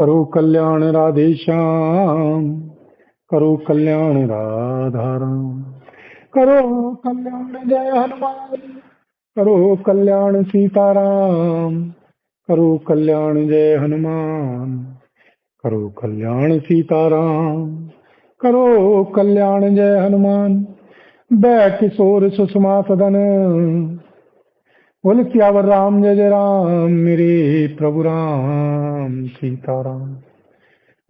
करो कल्याण राधे श्याम, करो कल्याण राधा राम, करो कल्याण जय हनुमान, करो कल्याण सीताराम, करो कल्याण जय हनुमान, करो कल्याण सीताराम, करो कल्याण जय हनुमान। बैठ किशोर सुषमा सदन, बोल सियावर राम जय जय राम, मेरे प्रभु राम सीताराम।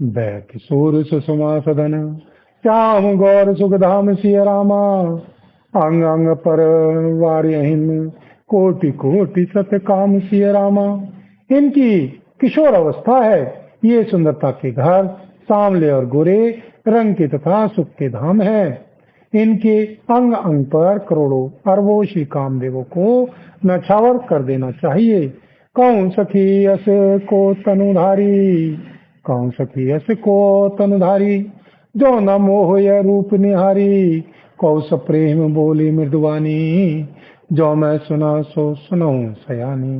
बैठ किशोर सुषमा सदन, श्याम गौर सुखधाम सिय रामा। अंग अंग पर वार्यहीन, कोटि कोटि सत्य काम सिय रामा। इनकी किशोर अवस्था है। ये सुंदरता के घर सांवले और गोरे रंग के तथा सुख के धाम है। इनके अंग अंग पर करोड़ों अरबों श्री कामदेवों को नछावर कर देना चाहिए। कौन सखी यस को तनुधारी, कौन सखी यस को तनुधारी, जो न मोह यह रूप निहारी। कौस प्रेम बोली मृदुवानी, जो मैं सुना सो सुनाऊं सयानी।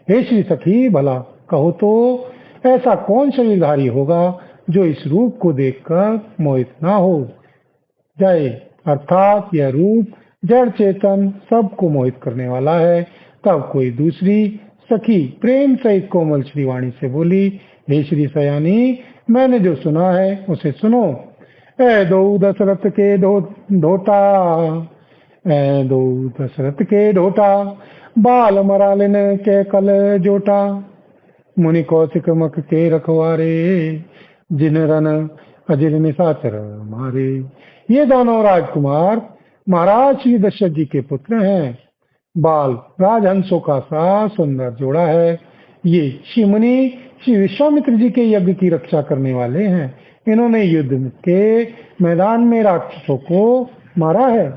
हे श्री सखी, भला कहो तो ऐसा कौन शरीरधारी होगा जो इस रूप को देखकर मोहित ना हो जाए। अर्थात यह रूप जड़ चेतन सबको मोहित करने वाला है। तब कोई दूसरी सखी प्रेम सहित कोमल श्रीवाणी से बोली, हे श्री सयानी, मैंने जो सुना है उसे सुनो। ए दो दशरथ के ढोटा, ए दो दशरथ के ढोटा, बाल मरालिन के कल जोटा। मुनि कौशिक मख के रखवारे, जिन रन अजिर निशाचर मारे। ये दोनों राजकुमार महाराज श्री दशरथ जी के पुत्र हैं। बाल राजहंसों का सा सुंदर जोड़ा है। ये श्री मुनि श्री विश्वामित्र जी के यज्ञ की रक्षा करने वाले हैं। इन्होंने युद्ध के मैदान में राक्षसों को मारा है।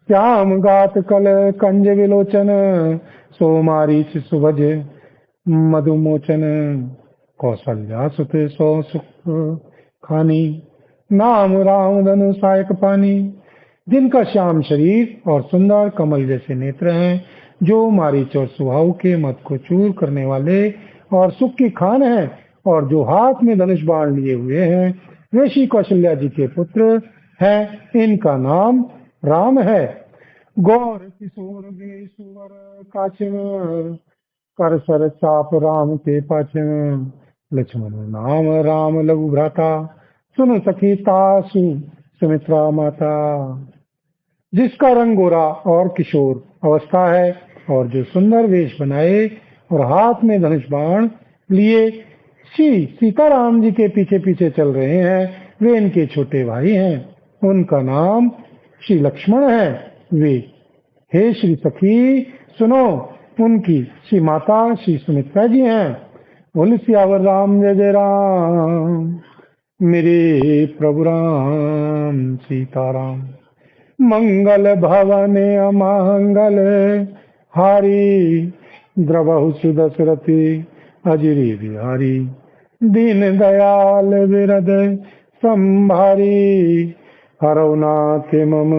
श्याम गात कल कंज विलोचन, सोमारी सुभज मधुमोचन। कौशल्या सुत सौ सुख खानी, नाम राम धनु सायक पानी। जिनका श्याम शरीर और सुंदर कमल जैसे नेत्र हैं, जो मारीच और सुहाव के मत को चूर करने वाले और सुख की खान है, और जो हाथ में धनुष बाण लिए हुए हैं, वे श्री कौशल्या जी के पुत्र हैं। इनका नाम राम है। गौर किशोर गे सुवर काचिम, कर सर चाप राम के पाचिम। लक्ष्मण नाम राम लघु भ्राता, सुन सखी तासु सुमित्रा माता। जिसका रंग गोरा और किशोर अवस्था है, और जो सुंदर वेश बनाए और हाथ में धनुष बाण लिए श्री सीताराम जी के पीछे पीछे चल रहे हैं, वे इनके छोटे भाई हैं। उनका नाम श्री लक्ष्मण है। वे, हे श्री सखी सुनो, उनकी श्री माता श्री सुमित्रा जी हैं। बोल सियावर राम जय जय राम, मेरे प्रभु राम सीताराम। मंगल भवन अमंगल हारी, द्रवहु सुदशरथी अजिरी बिहारी। दीन दयाल विरद संभारी, हरौ नाथ मम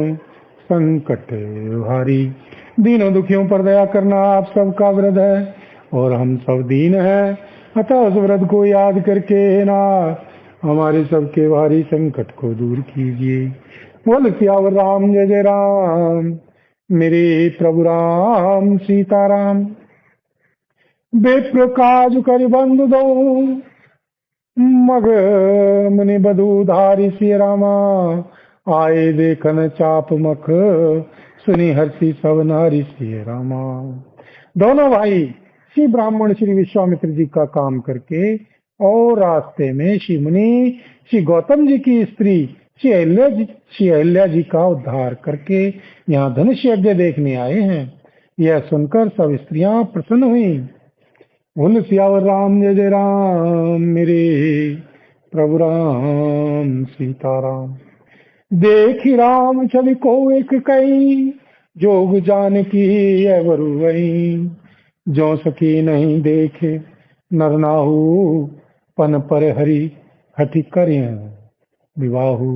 संकट हारी। दीनों दुखियों पर दया करना आप सबका व्रत है, और हम सब दीन हैं। अतः उस व्रत को याद करके ना हमारे सबके भारी संकट को दूर कीजिए। बोल सियावर राम जय जय राम, मेरे प्रभु राम सीताराम। विप्र काज कर बंधु दो, मग मुनि बधु धारी सिय रामा। आए देखन चाप मख, सुनी हर्षि सब नारी सिय रामा। दोनों भाई श्री ब्राह्मण श्री विश्वामित्र जी का काम करके और रास्ते में श्री मुनि श्री गौतम जी की स्त्री श्री अहिल्या जी का उद्धार करके यहाँ धनुष यज्ञ देखने आए हैं। यह सुनकर सब स्त्रियां प्रसन्न हुई। बोल सियावर राम जय जय राम, मेरे प्रभु राम सीताराम। देखी राम छवि को एक कई, जोग जान की अवरु वही। जो सखी नहीं देखे नर नाहु, पन पर हरि हठि करें विवाहु।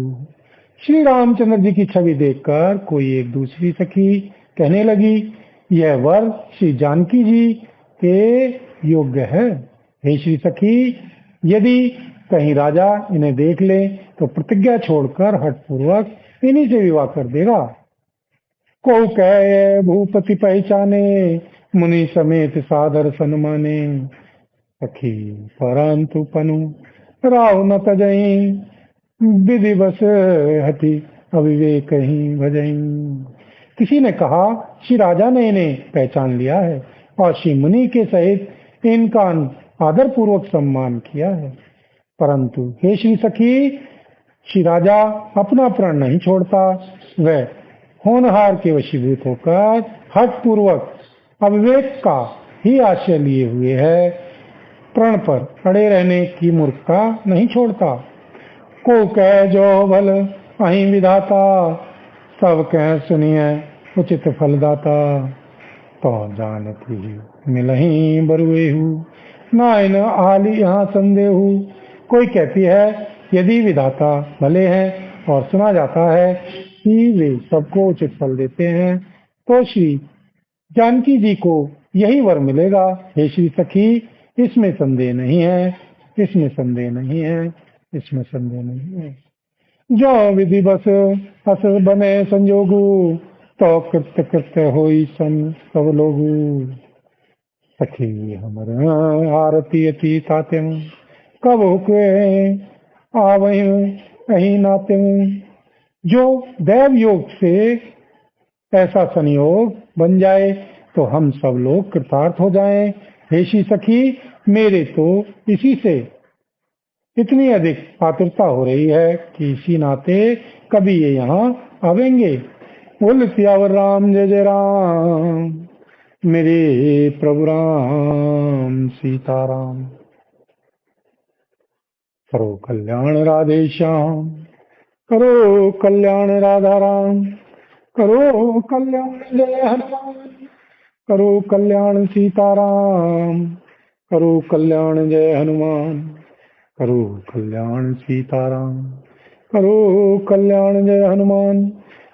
श्री रामचंद्र जी की छवि देखकर कोई एक दूसरी सखी कहने लगी, यह वर श्री जानकी जी के योग्य है। हे श्री सखी, यदि कहीं राजा इन्हें देख ले तो प्रतिज्ञा छोड़कर हठपूर्वक इन्हीं से विवाह कर देगा। को कह भूपति पहचाने, मुनि समेत सादर सन्माने। सखी परंतु पनु राव न तजई, विधि बस हति अविवेक ही भजई। किसी ने कहा श्री राजा ने इन्हें पहचान लिया है और श्री मुनि के सहित इनका आदर पूर्वक सम्मान किया है, परंतु हे श्री सखी, श्री राजा अपना प्रण नहीं छोड़ता। वह होनहार के वशीभूत होकर हठ पूर्वक अविवेक का ही आश्रय लिए हुए है, प्रण पर अड़े रहने की मूर्खता नहीं छोड़ता। को कह जो भल अहि विधाता, सब कह सुनिए उचित फलदाता। तो जानती मिलही बरुएहू, नाइन आली यहाँ संदेहू। कोई कहती है यदि विधाता भले हैं और सुना जाता है कि वे सबको उचित फल देते हैं, तो श्री जानकी जी को यही वर मिलेगा। हे श्री सखी, इसमें संदेह नहीं है, इसमें संदेह नहीं है, इसमें संदेह नहीं है। जो विधि बस अस बने संजोगु, तो कृत्य कृत्य होई सन सब लोगु। सखी हमर आरती अति तात्यम, कब हुक्वे आवहि अहि नात्यम। जो दैव योग से ऐसा संयोग बन जाए तो हम सब लोग कृतार्थ हो जाएं। हे श्री सखी, मेरे तो इसी से इतनी अधिक आतुरता हो रही है कि इसी नाते कभी ये यहाँ आवेंगे। बोल सियावर राम जय जय राम, मेरे प्रभु राम सीताराम। करो कल्याण राधे श्याम, करो कल्याण राधा राम। करो कल्याण जय हनुमान, करो कल्याण सीताराम। करो कल्याण जय हनुमान, करो कल्याण सीताराम। करो कल्याण जय हनुमान।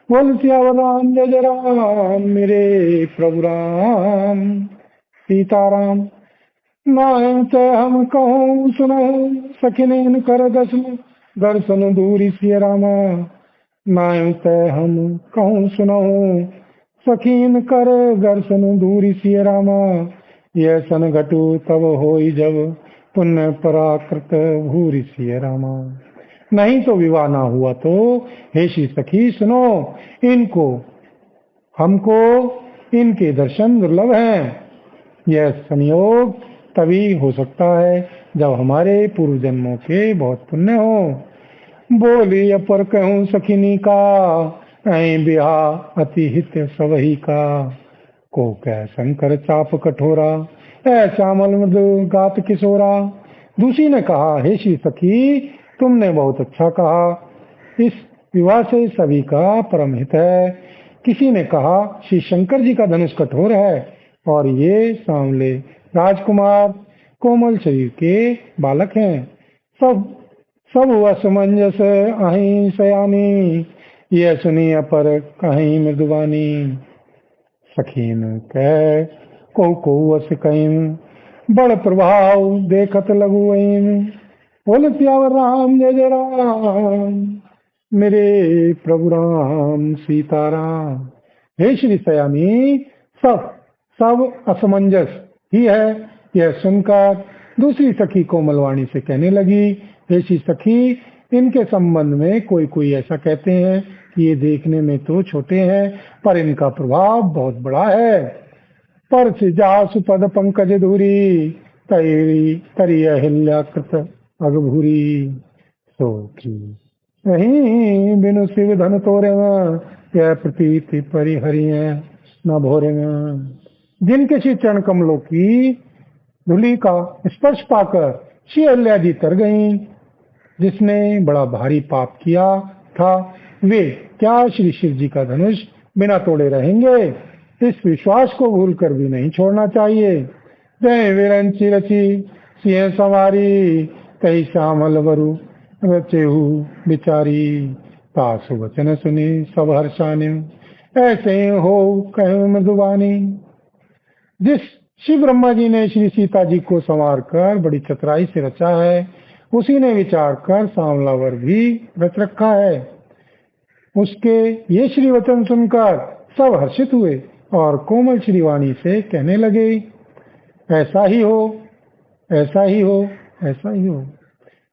बोल सियावर राम जय जय राम, मेरे प्रभु राम सीताराम। नाम ते हम कहूँ सुनो, सखिन कर दर्शन दूरी सिय रामा। नाम ते हम कहूँ सुनो, सखीन कर दर्शन दूरी सिय रामा। यह सन घटु तब होई जब, पुण्य पराकृत भूरि सिय रामा। नहीं तो विवाह ना हुआ तो हे श्री सखी सुनो, इनको हमको इनके दर्शन दुर्लभ हैं। यह संयोग तभी हो सकता है जब हमारे पूर्व जन्मों के बहुत पुण्य हो। बोली अपर कहूँ सखिनी का, ऐ बिहा अति हित सवही का। को कह शंकर चाप कठोरा, ऐ श्यामल मृदु गात किशोरा। दूसरी ने कहा हे श्री सखी, तुमने बहुत अच्छा कहा, इस विवाह से सभी का परम हित है। किसी ने कहा श्री शंकर जी का धनुष कठोर है और ये सांवले राजकुमार कोमल शरीर के बालक हैं। सब सब असमंजस अहि सयानी, यह सुनी अपर कहीं मृदुवानी। सखीन कह को अस कहीं, बड़ प्रभाव देखत लगु वहीं। बोल सियावर राम जय जय राम, मेरे प्रभु राम सीताराम। हे श्री सयानी, सब सब असमंजस ही है। यह सुनकर दूसरी सखी कोमलवाणी से कहने लगी, हे श्री सखी, इनके संबंध में कोई कोई ऐसा कहते हैं कि ये देखने में तो छोटे हैं, पर इनका प्रभाव बहुत बड़ा है। पर से जा सुपद पंकज धूरी, तरी तरी अहिल्याकृत अगभूरी। सोखी नहीं बिनु शिव धन तोरे, यह प्रतीति परिहरिय न भोरे। जिनके श्री चरण कमलों की धूलि का स्पर्श पाकर श्री अहिल्या जी तर गईं, जिसने बड़ा भारी पाप किया था, वे क्या श्री शिव जी का धनुष बिना तोड़े रहेंगे? इस विश्वास को भूलकर भी नहीं छोड़ना चाहिए। जय विरंची रची सिंह सवारी, कई श्यामल वरु रचेहु बिचारी। तासु वचन सुनी सब हर्षानि, ऐसे हो कह मृदुवानी। जिस शिव ब्रह्मा जी ने श्री सीता जी को संवार कर बड़ी चतुराई से रचा है। उसी ने विचार कर सांवला वर भी रच रखा है। उसके ये श्री वचन सुनकर सब हर्षित हुए और कोमल श्रीवाणी से कहने लगे, ऐसा ही हो, ऐसा ही हो, ऐसा ही हो।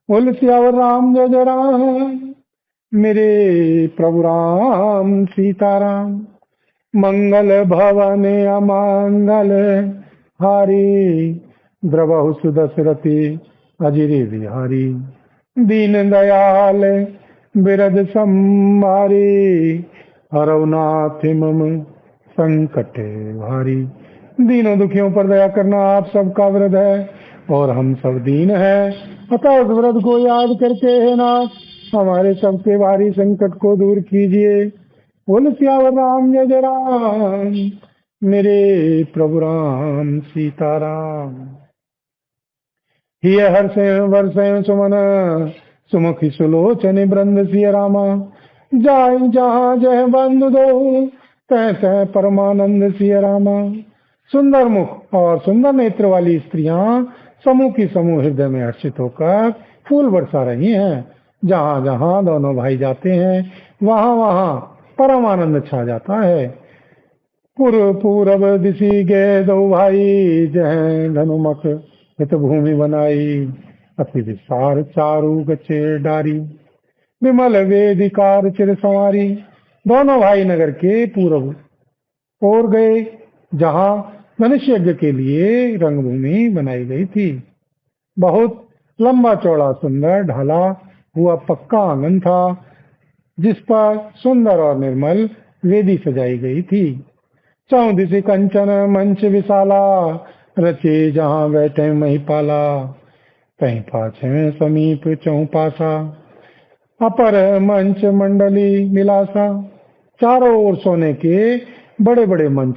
बोल सियावर राम जय जय राम, मेरे प्रभु राम सीताराम। मंगल भवन अमंगल हारी, द्रवहु सुदशरथी अजिरे बिहारी। दीन दयाल बिरद संहारी, हरौ नाथ मम संकट भारी। दीनों दुखियों पर दया करना आप सबका व्रत है और हम सब दीन है, अतः उस व्रत को याद करके है नाथ हमारे सबके भारी संकट को दूर कीजिए। बोल सियावर राम जय जय राम, मेरे प्रभु राम सीताराम। हिय हर्षे वर्षे सुमन, सुमुखी सुलोचन बृंद सिय रामा। जाय जहाँ जय बंधु दो, तह तह परमानंद सिय रामा। सुंदर मुख और सुंदर नेत्र वाली स्त्रियां समूह की समूह हृदय में हर्षित होकर फूल बरसा रही हैं। जहाँ जहाँ दोनों भाई जाते हैं वहाँ वहाँ परम आनंद छा जाता है। पूरब दिशि गए दो भाई, जय धनुमक हित भूमि बनाई। अति विसार चारु गचे डारी, विमल वेदिकार चिर संवारी। दोनों भाई नगर के पूर्व और गए जहाँ धनुष यज्ञ के लिए रंगभूमि बनाई गई थी। बहुत लंबा चौड़ा सुंदर ढाला हुआ पक्का आंगन था, जिस पर सुंदर और निर्मल वेदी सजाई गई थी। चौदिश कंचन मंच विशाला, रचे जहाँ बैठे महिपाला। कहीं पाछे समीप चौपासा, अपर मंच मंडली मिलासा। चारों ओर सोने के बड़े बड़े मंच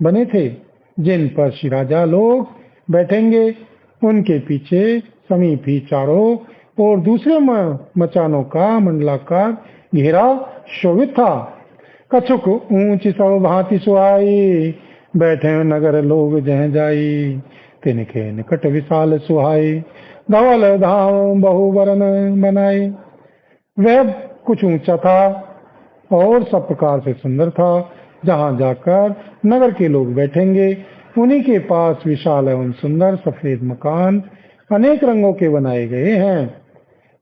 बने थे, जिन पर श्री राजा लोग बैठेंगे। उनके पीछे समीप ही चारों और दूसरे मचानों का मंडलाकार घेरा शोभित था। कछुक ऊंची सब भांति सुहाई, बैठे नगर लोग जह जाई। तिनके निकट विशाल सुहाई, धवल धाम बहुवरन बनाए। वह कुछ ऊंचा था और सब प्रकार से सुंदर था। जहां जाकर नगर के लोग बैठेंगे उन्हीं के पास विशाल एवं सुंदर सफेद मकान अनेक रंगों के बनाए गए हैं।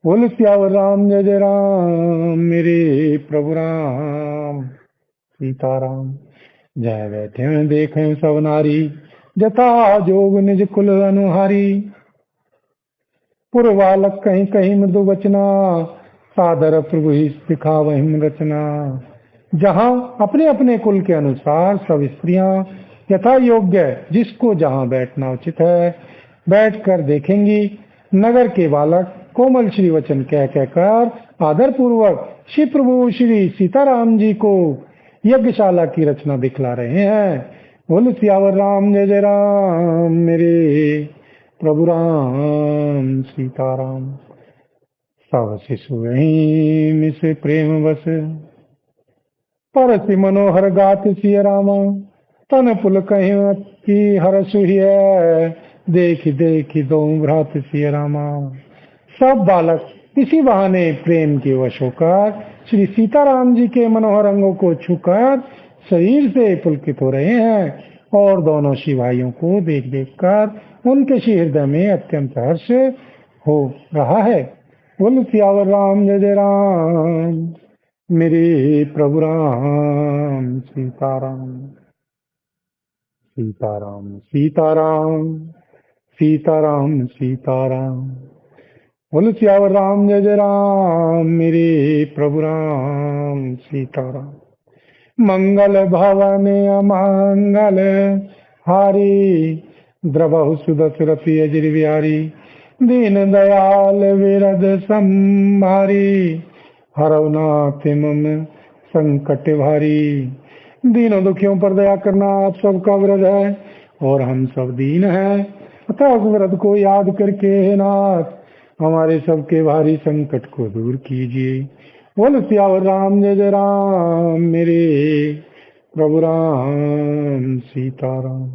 बोल सियावर राम जय जय राम, मेरे प्रभु राम सीताराम। जय बैठे देखें सब नारी, जथा जोग निज कुल अनुहारी। पुरवालक कहीं कहीं मृदु वचना, सादर प्रभु ही सिखा वही रचना। जहाँ अपने अपने कुल के अनुसार सब स्त्रियां यथा योग्य जिसको जहाँ बैठना उचित है बैठकर देखेंगी। नगर के बालक कोमल श्री वचन कह कहकर आदर पूर्वक श्री प्रभु श्री सीताराम जी को यज्ञशाला की रचना दिखला रहे हैं। बोल सियावर राम जय जय राम, मेरे प्रभु राम सीताराम। सब शिशु वहीं मिस प्रेम बस, परसि मनोहर गात सिय रामा। तन पुल कहीं की हर सुहिय, देखि देखि दो भ्रात सिय रामा। सब बालक इसी बहाने प्रेम के वश होकर श्री सीताराम जी के मनोहर अंगों को छूकर शरीर से पुलकित हो रहे हैं और दोनों शिवाइयों को देख देख कर उनके श्री हृदय में अत्यंत हर्ष हो रहा है। बोल सियावर राम जय जय राम, मेरे प्रभु राम सीताराम। सीताराम सीताराम, सीताराम सीताराम। बोल सियावर राम जय जय राम, मेरे प्रभु राम सीताराम। मंगल भवन अमंगल हारी, द्रवहु सुदशरथी अजिर बिहारी। दीन दयाल विरद संभारी, हरौ नाथ मम संकट भारी। दीनों दुखियों पर दया करना आप सबका व्रत है और हम सब दीन हैं, अतः उस व्रत को याद करके हे नाथ हमारे सबके भारी संकट को दूर कीजिए। बोल सियावर राम जय जय राम, मेरे प्रभु राम सीताराम।